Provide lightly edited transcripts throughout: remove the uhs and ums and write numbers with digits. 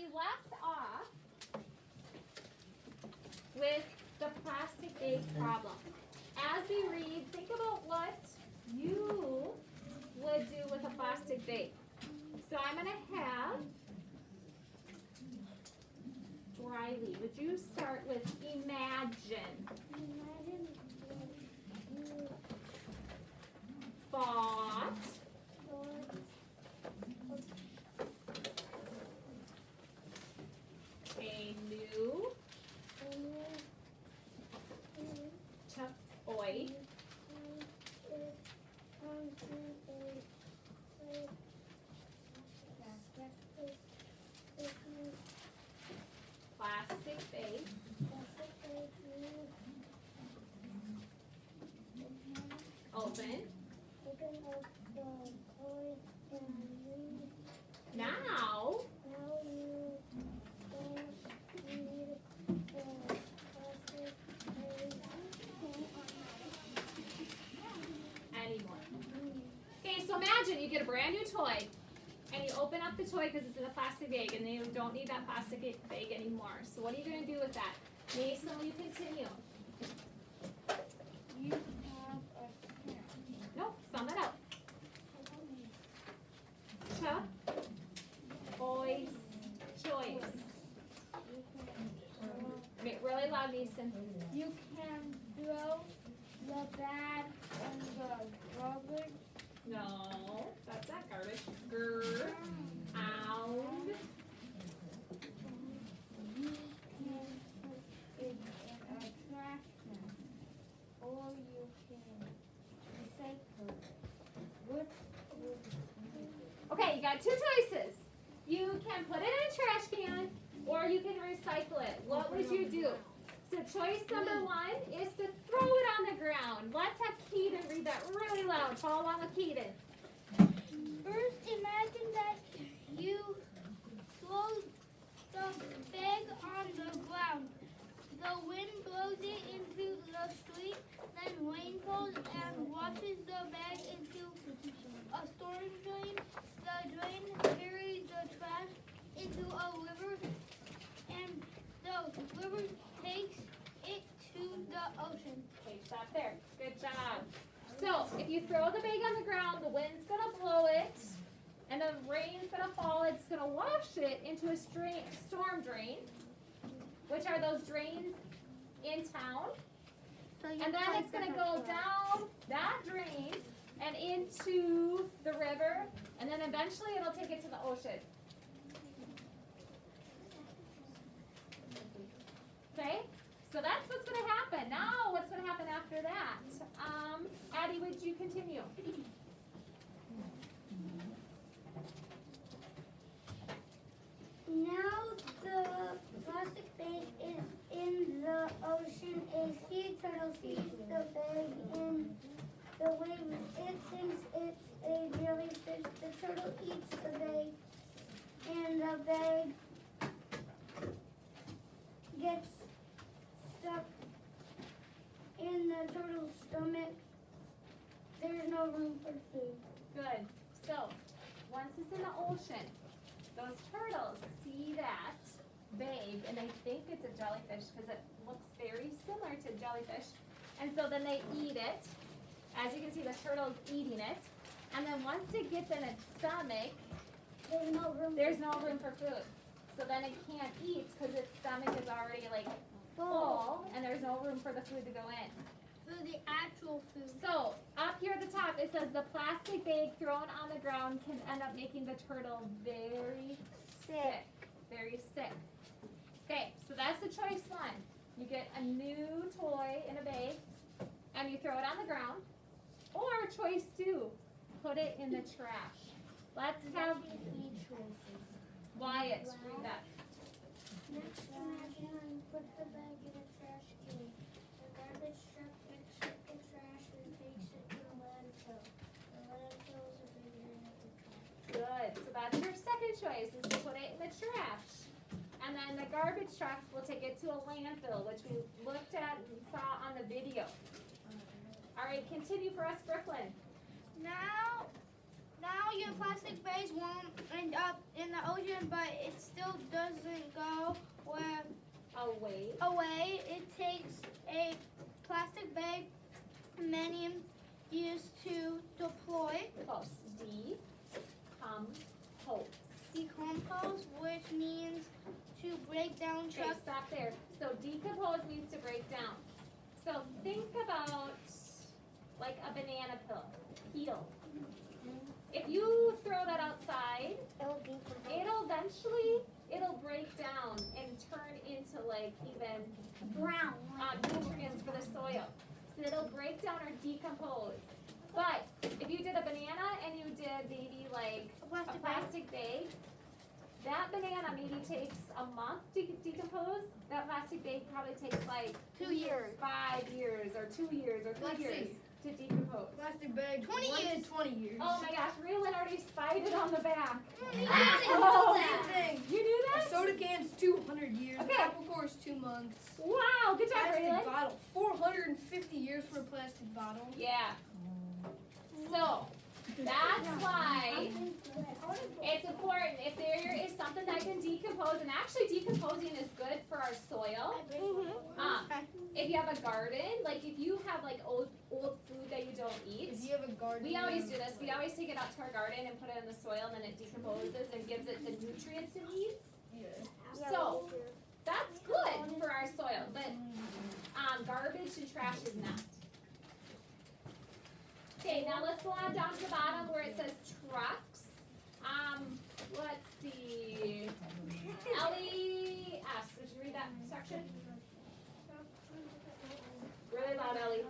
we left off with the plastic bag problem. As we read, think about what you would do with a plastic bag. So I'm going to have Riley, would you start with imagine? Bought. A new toy. Plastic bag. Open. Now. Anymore. Okay, so imagine you get a brand new toy and you open up the toy because it's in a plastic bag and then you don't need that plastic bag anymore. So what are you going to do with that? Mason, will you continue? You have a parent. Nope, sum it out. Boys, choice. Make really loud, Mason. You can throw the bag in the garbage. No, that's not garbage. Grr. Ound. You can put it in a trash can. Or you can recycle it. What would you Okay, you got two choices. You can put it in a trash can or you can recycle it. What would you do? So choice number one is to throw it on the ground. Let's have Keaton read that really loud. Follow along with Keaton. First, imagine that you throw the bag on the ground. The wind blows it into the street, then rain falls and washes the bag into a storm drain. The drain carries the trash into a river, and the river takes it to the ocean. Okay, stop there. Good job. So if you throw the bag on the ground, the wind's going to blow it, and the rain's going to fall. It's going to wash it into a storm drain, which are those drains in town. And then it's going to go down that drain and into the river, and then eventually it'll take it to the ocean. Okay? So that's what's going to happen. Now, what's going to happen after that? Addie, would you continue? Now the plastic bag is in the ocean. A sea turtle sees the bag in the waves. It thinks it's a jellyfish. The turtle eats the bag, and the bag gets stuck in the turtle's stomach. There's no room for food. Good. So, once it's in the ocean, those turtles see that bag and they think it's a jellyfish because it looks very similar to jellyfish. And so then they eat it. As you can see, the turtle's eating it. And then once it gets in its stomach, there's no room for food. So then it can't eat because its stomach is already like full and there's no room for the food to go in. For the actual food. So, up here at the top, it says the plastic bag thrown on the ground can end up making the turtle very sick. Very sick. Okay, so that's the choice one. You get a new toy in a bag, and you throw it on the ground. Or choice two, put it in the trash. Let's have Wyatt read that. Next, imagine put the bag in a trash can. The garbage truck picks up the trash and takes it to the landfill. The landfill is a big area of the trash. Good. So that's your second choice, is to put it in the trash. And then the garbage truck will take it to a landfill, which we looked at and saw on the video. All right, continue for us, Brooklyn. Now your plastic bags won't end up in the ocean, but it still does away. It takes a plastic bag many used to deploy. Close. Decompose, which means to break down Okay, trucks. stop there. So decompose means to break down. So think about like a banana peel. If you throw that outside, it'll break down and turn into like even Brown. nutrients for the soil. So it'll break down or decompose. But if you did a banana and you did maybe like a plastic bag, that banana maybe takes a month to decompose. That plastic bag probably takes like 2 years. 5 years or 2 years or 3 years to decompose. Plastic bag, 20 years. 20 years. Oh my gosh, Raylan already spied it on the back. Oh, same thing. You knew A that? soda can's 200 years. Okay. Apple core's 2 months. Wow, good job, Plastic Raylan. bottle, 450 years for a plastic bottle. Yeah. So, that's why it's important if there is something that can decompose, and actually decomposing is good for our soil. If you have a garden, like if you have like old food that you don't eat, If you have a garden, we always do this. We always take it out to our garden and put it in the soil, and then it decomposes and gives it the nutrients it needs. Yeah. So that's good for our soil, but garbage and trash is not. Okay, now let's go on down to the bottom where it says trucks. Let's see. Ellie S. Did you read that section? Really loud, Ellie.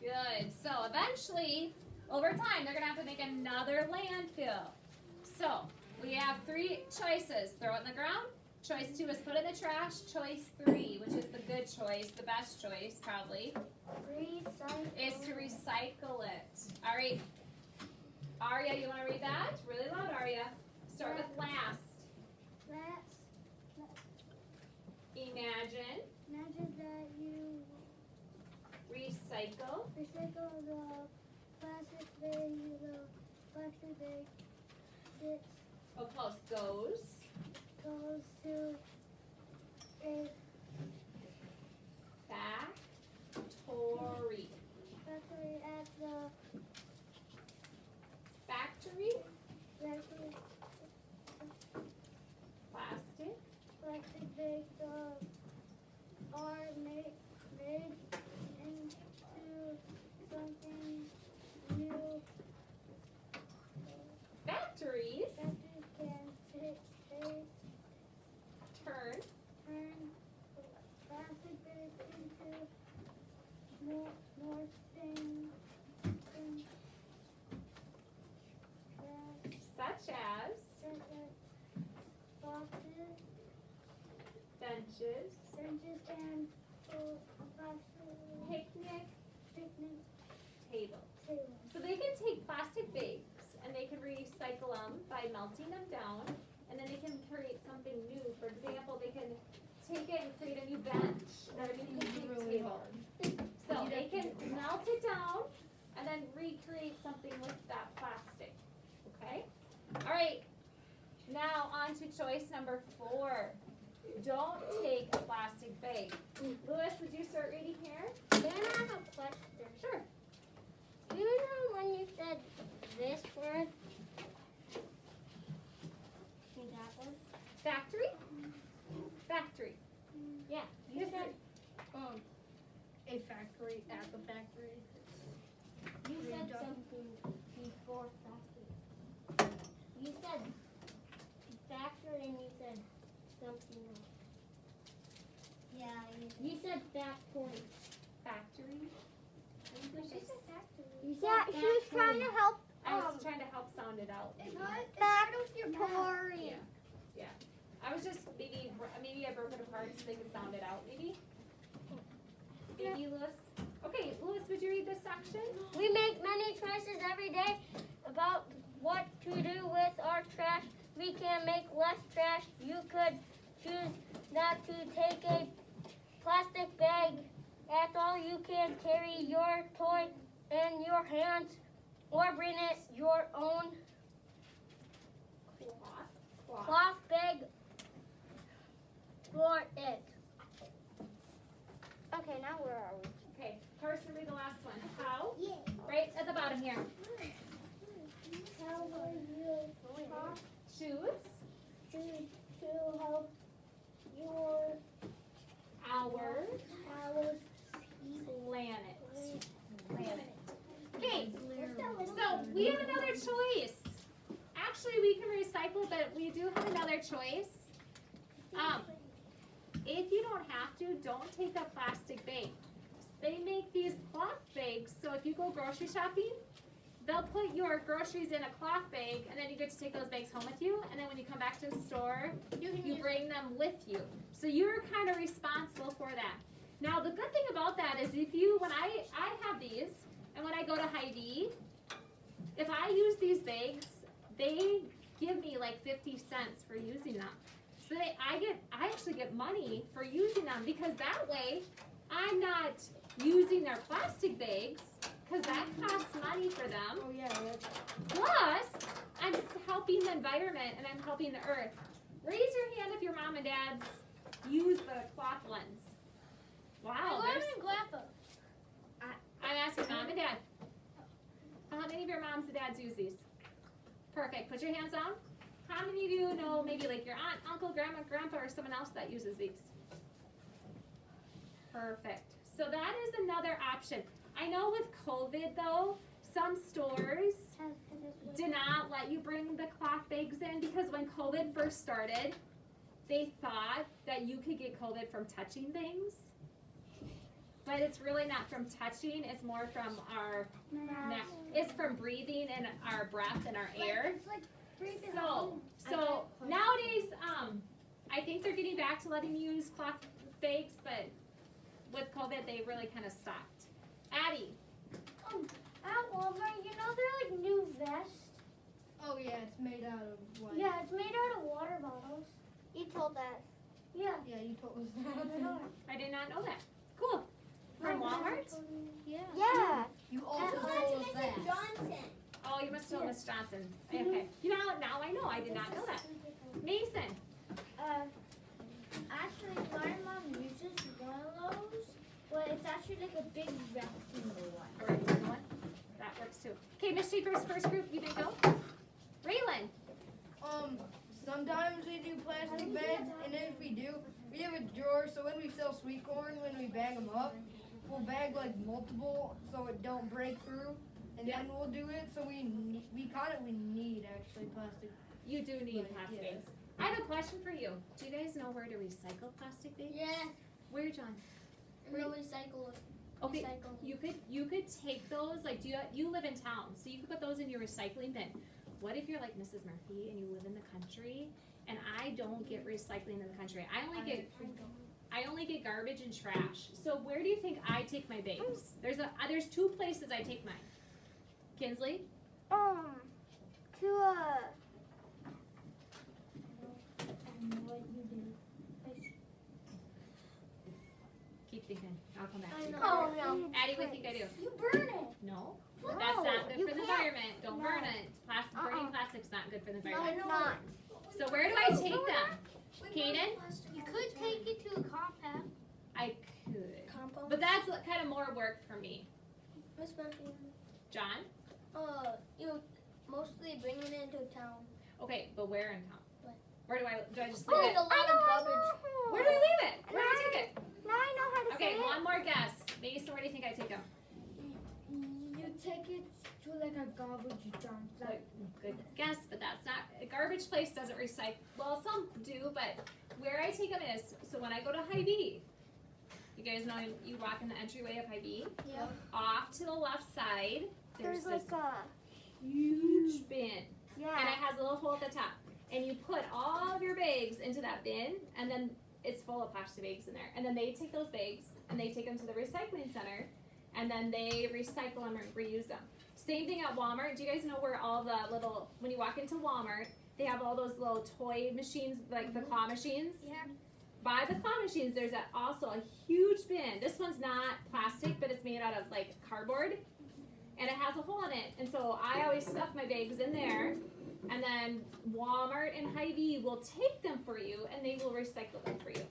Good. So eventually, over time, they're going to have to make another landfill. So we have 3 choices. Throw it in the ground. Choice 2 is put it in the trash. Choice 3, which is the good choice, the best choice probably, is to recycle it. All right. Aria, you want to read that? Really loud, Aria. Start with last. Imagine. Imagine that you Recycle. recycle the plastic bag, it Oh, close. Goes to a factory. factory at the Factory. factory. Plastic. Plastic bags are made into something new. Factories Factories can turn plastic bags into more things such as boxes, benches, and picnic picnic tables. tables. So they can take plastic bags and they can recycle them by melting them down, and then they can create something new. For example, they can take it and create a new bench or a new picnic table. So they can melt it down and then recreate something with that plastic. Okay? All right. Now on to choice number 4. Don't take a plastic bag. Louis, would you start reading here? Then I have a question. Sure. You know when you said this word? That one? Factory? Factory. Yeah. You said a factory at the factory. you said something before factory. You said factory and you said something else. Yeah, you said factory. Factory. She said factory. She was trying to help. I was trying to help sound it out. Factory. Yeah. I was just maybe I broke it apart so they could sound it out. Maybe. Maybe Louis. Okay, Louis, would you read this section? We make many choices every day about what to do with our trash. We can make less trash. You could choose not to take a plastic bag at all. You can carry your toy in your hands or bring it your own cloth bag for it. Okay, now where are we? Okay, Carson, read the last one. How? Yeah. Right at the bottom here. How will you Choose to help your our our planet. Okay, so we have another choice. Actually, we can recycle, but we do have another choice. If you don't have to, don't take a plastic bag. They make these cloth bags, so if you go grocery shopping, they'll put your groceries in a cloth bag, and then you get to take those bags home with you, and then when you come back to the store, you bring them with you. So you're kind of responsible for that. Now, the good thing about that is when I have these, and when I go to Hy-Vee, if I use these bags, they give me like 50 cents for using them. So I actually get money for using them, because that way I'm not using their plastic bags, because that costs money for them. Oh yeah. Plus, I'm helping the environment and I'm helping the earth. Raise your hand if your mom and dads use the cloth ones. Wow. I'm asking mom and dad. How many of your moms and dads use these? Perfect. Put your hands down. How many of you know maybe like your aunt, uncle, grandma, grandpa, or someone else that uses these? Perfect. So that is another option. I know with COVID though, some stores did not let you bring the cloth bags in, because when COVID first started, they thought that you could get COVID from touching things. But it's really not from touching, it's more from our neck. It's from breathing in our breath and our air. So nowadays, I think they're getting back to letting you use cloth bags, but with COVID, they really kind of stopped. Addie. At Walmart, you know they're like new vests? Oh yeah, it's made out of what? Yeah, it's made out of water bottles. You told us. Yeah. Yeah, you told us that. I did not know that. Cool. From Walmart? Yeah. Yeah. You also told us that. Oh, you must have told Miss Johnson. Okay. Now I know. I did not know that. Mason. Actually, my mom uses one of those, but it's actually like a big rectangle one. That works too. Okay, Miss Schaefer's first group, you can go. Raylan. Sometimes we do plastic bags, and if we do, we have a drawer, so when we sell sweet corn, when we bag them up, we'll bag like multiple so it don't break through, and then we'll do it. So we need actually plastic. You do need Right, plastic yeah. bags. I have a question for you. Do you guys know where to recycle plastic bags? Yeah. Where, John? And they'll recycle it. Okay, Recycle. you could take those, like, you live in town, so you could put those in your recycling bin. What if you're like Mrs. Murphy and you live in the country, and I don't get recycling in the country? I only get garbage and trash. So where do you think I take my bags? There's two places I take mine. Kinsley? To Keep thinking. I'll come back. I know. Oh no. Addie, what do you think I do? You burn it. No. No, That's not good you for the can't. environment. Don't No. burn it. Burning plastic's not good for the No, environment. it's not. So where do I take them? Kaden? You could take it to a compact. I could. Compost. But that's kind of more work for me. Miss Murphy. John? You mostly bring it into town. Okay, but where in town? What? Where do I just Oh, leave it? a lot of garbage. Where do I leave it? Where do I take it? Now I know how to Okay, say it. one more guess. Mason, where do you think I take them? You take it to like a garbage dump. Good guess, but that's not, a garbage place doesn't recycle, well, some do, but where I take them is, so when I go to Hy-Vee, you guys know you walk in the entryway of Hy-Vee, Yeah. off to the left side, there's There's this like a huge bin, and it yeah. has a little hole at the top, and you put all of your bags into that bin, and then it's full of plastic bags in there, and then they take those bags, and they take them to the recycling center, and then they recycle them and reuse them. Same thing at Walmart. Do you guys know where all the little, when you walk into Walmart, they have all those little toy machines, like the claw machines? Yeah. By the claw machines, there's also a huge bin. This one's not plastic, but it's made out of like cardboard, and it has a hole in it. And so I always stuff my bags in there, and then Walmart and Hy-Vee will take them for you, and they will recycle them for you.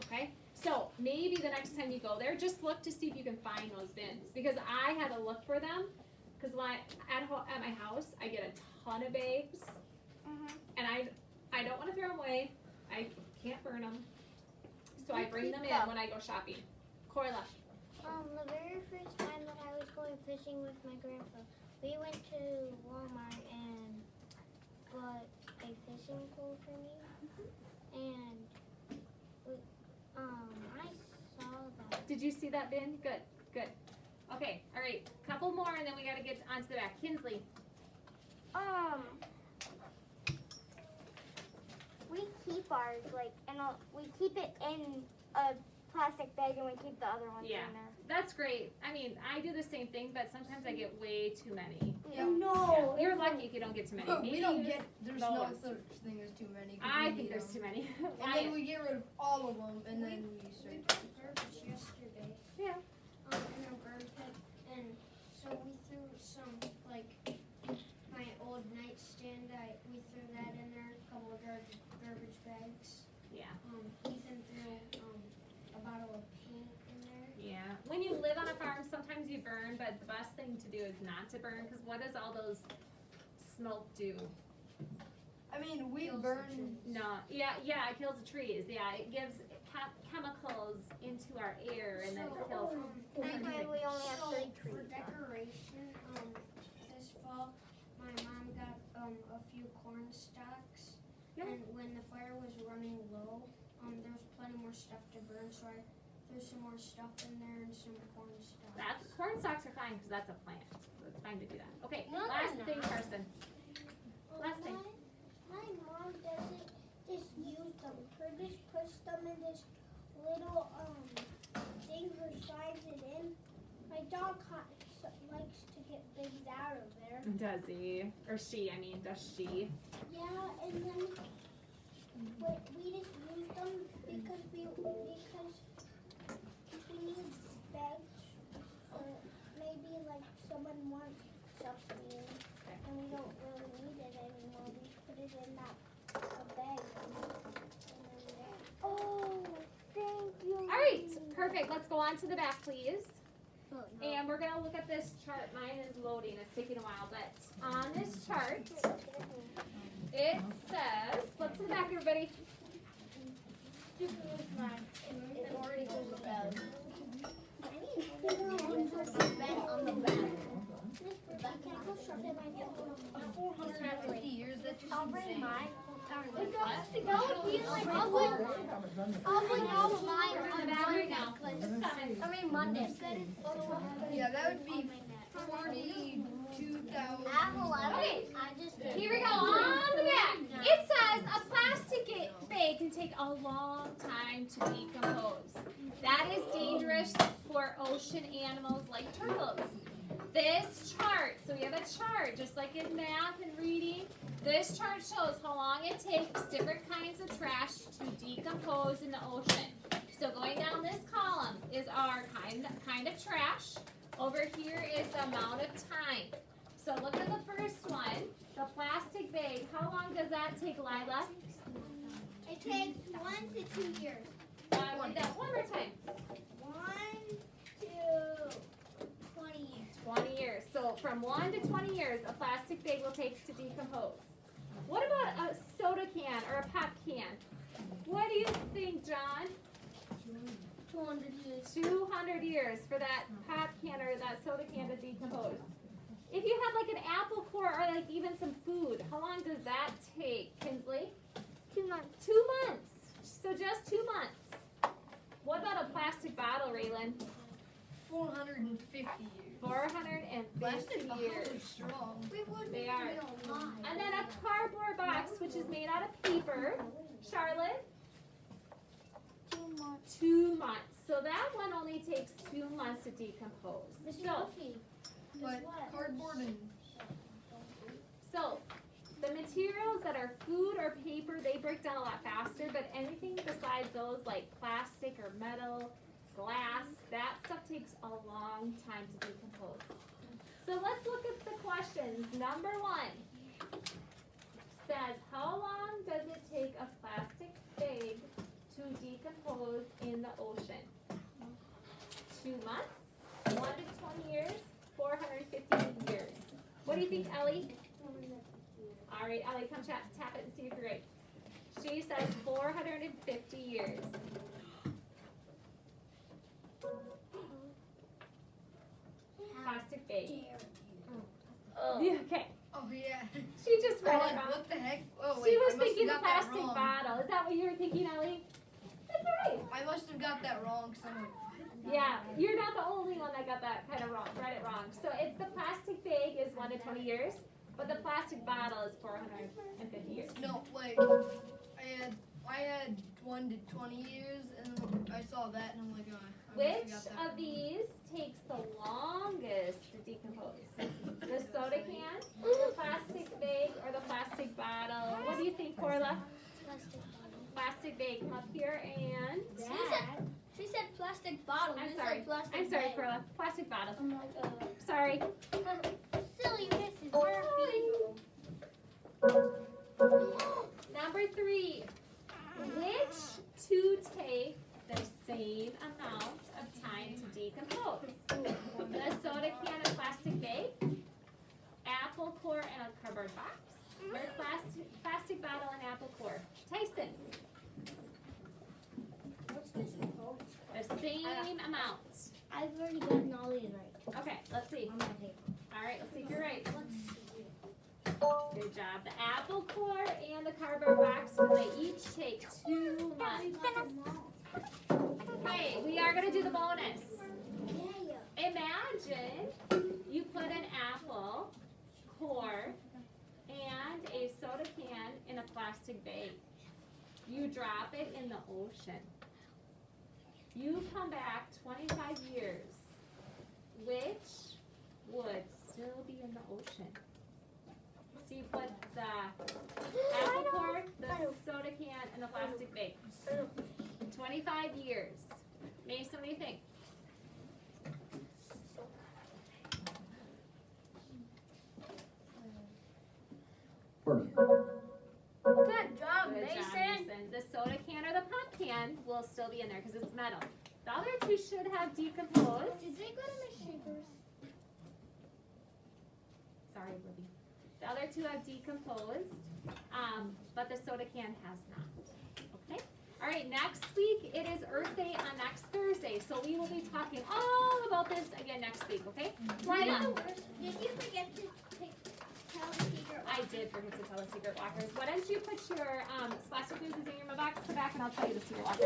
Okay? So maybe the next time you go there, just look to see if you can find those bins, because I had to look for them. Because at my house, I get a ton of bags, and I don't want to throw them away. I can't burn them. So I bring them in when I go shopping. Corla. The very first time that I was going fishing with my grandpa, we went to Walmart and bought a fishing pole for me, and I saw that. Did you see that bin? Good, good. Okay, all right. Couple more, and then we got to get onto the back. Kinsley. We keep ours we keep it in a plastic bag and we keep the other ones Yeah. in there. That's great. I mean, I do the same thing, but sometimes I get way too many. Yeah. No. Yeah. You're lucky if you don't get too many. But Maybe we don't you get, just there's know no us. such thing as too many. 'Cause I we think need there's them. too many. And then we get rid of all of them, and then we We start. took garbage yesterday. Yeah. In our garbage pit, and so we threw some like my old nightstand. We threw that in there. A couple of garbage bags. Yeah. Ethan threw a bottle of paint in there. Yeah. When you live on a farm, sometimes you burn, but the best thing to do is not to burn, because what does all those smoke do? I mean, we Kills the burn. trees. No. Yeah, it kills the trees. Yeah, it gives chemicals into our air, and then it kills. That's why we only have So 3 for trees. decoration, this fall, my mom got a few corn stalks, Yep. and when the fire was running low, there was plenty more stuff to burn, so I threw some more stuff in there and some corn stalks. Corn stalks are fine, because that's a plant. So it's fine to do that. Okay, No, last they're thing, not. Carson. Last thing. My mom doesn't just use them. Her just puts them in this little thing her slides it in. My dog likes to get things out of there. Does he? Or she, I mean, does she? Yeah, and then we just use them because we need bags or maybe like someone wants something and we don't really need it anymore. We put it in a bag. Oh, thank you. All right, perfect. Let's go on to the back, please. And we're gonna look at this chart. Mine is loading. It's taking a while, but on this chart, it says, flip to the back, everybody. It already goes about. On the back. 450 years. That's just I'll bring insane. mine. I'll bring all of mine on Right Monday. now. I mean Monday. Yeah, that would be 42,000. I have 11. Okay, I just here we go, on the back. It says a plastic bag can take a long time to decompose. That is dangerous for ocean animals like turtles. This chart, so we have a chart, just like in math and reading. This chart shows how long it takes different kinds of trash to decompose in the ocean. So going down this column is our kind of trash. Over here is the amount of time. So look at the first one, the plastic bag. How long does that take, Lila? It takes 1 to 2 years. Read that one more time. 1 to 20 years. 20 years. So from 1 to 20 years, a plastic bag will take to decompose. What about a soda can or a pop can? What do you think, John? 200 years. 200 years for that pop can or that soda can to decompose. If you had like an apple core or like even some food, how long does that take, Kinsley? 2 months. 2 months. So just 2 months. What about a plastic bottle, Raylan? 450 years. 450 Plastic bottles years. are strong. They are. And then a cardboard box, which is made out of paper. Charlotte? 2 months. 2 months. So that one only takes 2 months to decompose. So, But cardboard and food or paper, they break down a lot faster, but anything besides those like plastic or metal, glass, that stuff takes a long time to decompose. So let's look at the questions. Number 1 says, how long does it take a plastic bag to decompose in the ocean? 2 months, 1 to 20 years, 450 years. What do you think, Ellie? All right, Ellie, come tap it and see if you're right. She says 450 years. Plastic bag. Yeah, okay. Oh yeah. She just read I'm it like, wrong. what the heck? Oh wait, She I was must thinking the have got that plastic wrong. bottle. Is that what you were thinking, Ellie? That's all right. I must have got that wrong somewhere. Yeah, you're not the only one that got that kind of wrong, read it wrong. So it's the plastic bag is 1 to 20 years, but the plastic bottle is 450 years. No, like I had 1 to 20 years, and I saw that, and I'm like, oh, I Which must have got that of these takes the longest to decompose? The soda can, the plastic bag, or the plastic bottle? What do you think, Corla? Plastic bag. Come up here and. She said plastic bottle. I'm You sorry. said plastic I'm sorry, bag. Corla. Plastic bottle. I'm like, Sorry. silly Mrs. Murphy. Number 3. Which two take the same amount of time to decompose? The soda can and plastic bag, apple core and a cardboard box, or plastic bottle and apple core? Tyson, What's this called? the same amount. I've already gotten all these right. Okay, let's see. On my paper. All right, let's see if you're right. Good job. The apple core and the cardboard box, they each take 2 months. Okay, we are going to do the bonus. Imagine you put an apple core and a soda can in a plastic bag. You drop it in the ocean. You come back 25 years. Which would still be in the ocean? So you put the apple core, the soda can, and the plastic bag. 25 years. Mason, what do you think? Good job, Good Mason. job, Mason. The soda can or the pop can will still be in there because it's metal. The other two should have decomposed. Did they go to Miss Shaker's? Sorry, Libby. The other two have decomposed, but the soda can has not. Okay? All right, next week it is Earth Day on next Thursday, so we will be talking all about this again next week, okay? Lila. Did you forget to tell the secret? I did forget to tell the secret walkers. Why don't you put your Scholastic News in your mailbox? Come back and I'll tell you the secret walkers.